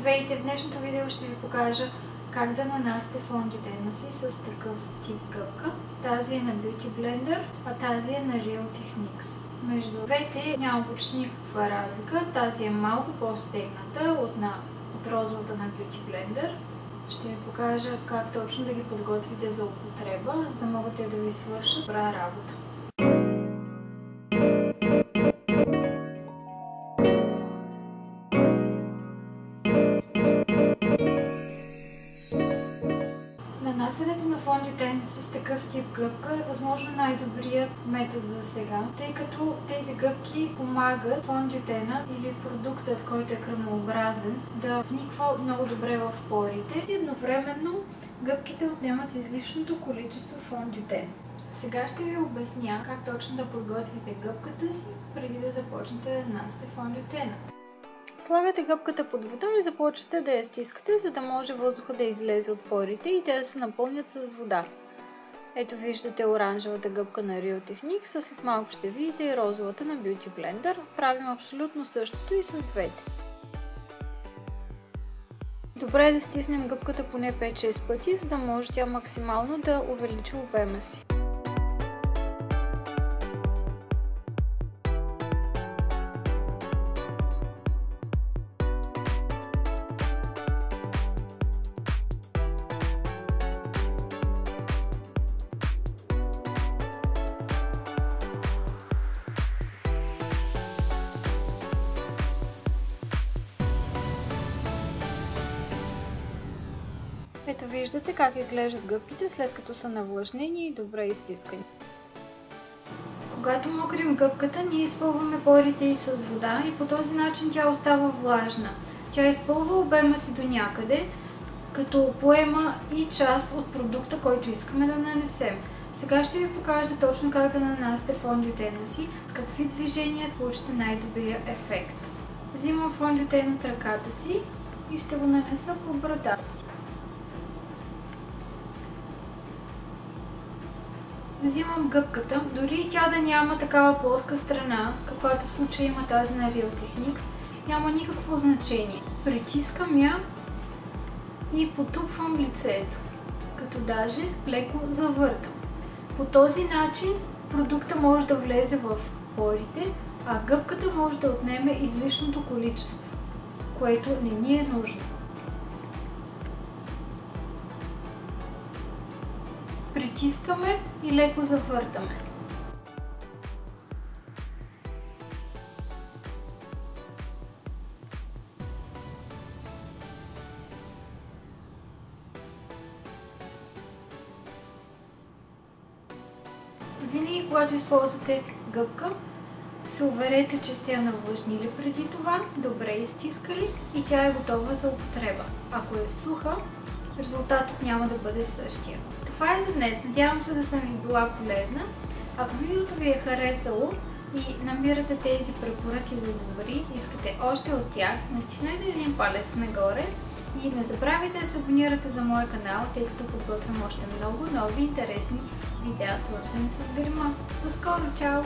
Здравейте! В днешното видео ще ви покажа как да нанасяте фондютена си с такъв тип гъбка. Тази е на Beauty Blender, а тази е на Real Techniques. Между двете няма почти никаква разлика. Тази е малко по-стегната от розовата на Beauty Blender. Ще ви покажа как точно да ги подготвите за употреба, за да могат те да ви свършат добра работа. Нанасянето на фондютен с такъв тип гъбка е възможно най-добрият метод за сега, тъй като тези гъбки помагат фондютена или продуктът, който е кръмообразен, да вниква много добре в порите. Едновременно гъбките отнемат излишното количество фондютен. Сега ще ви обясня как точно да подготвите гъбката си, преди да започнете да нанасяте фондютена. Слагате гъбката под вода и започвате да я стискате, за да може въздуха да излезе от порите и те да се напълнят с вода. Ето виждате оранжевата гъбка на Real Techniques, а след малко ще видите и розовата на Beauty Blender. Правим абсолютно същото и с двете. Добре е да стиснем гъбката поне 5-6 пъти, за да може тя максимално да увеличи обема си. Ето виждате как изглеждат гъбките, след като са навлажнени и добре изтискани. Когато мокрим гъбката, ние изпълваме порите и с вода и по този начин тя остава влажна. Тя изпълва обема си до някъде, като поема и част от продукта, който искаме да нанесем. Сега ще ви покажа точно как да нанасяте фондютена си, с какви движения получите най-добрия ефект. Взимам фондютен от ръката си и ще го нанеса по брадата си. Взимам гъбката, дори тя да няма такава плоска страна, каквато в случая има тази на Real Techniques, няма никакво значение. Притискам я и потупвам лицето, като даже леко завъртам. По този начин продукта може да влезе в порите, а гъбката може да отнеме излишното количество, което не ни е нужно. Притискаме и леко завъртаме. Винаги, когато използвате гъбка, се уверете, че сте я навлажнили преди това, добре изтискали и тя е готова за употреба. Ако е суха, резултатът няма да бъде същия. Това е за днес. Надявам се да съм ви била полезна. Ако видеото ви е харесало и намирате тези препоръки за добри, искате още от тях, натиснете един палец нагоре и не забравяйте да се абонирате за моя канал, тъй като подготвям още много нови интересни видеа, свързани с грима. До скоро! Чао!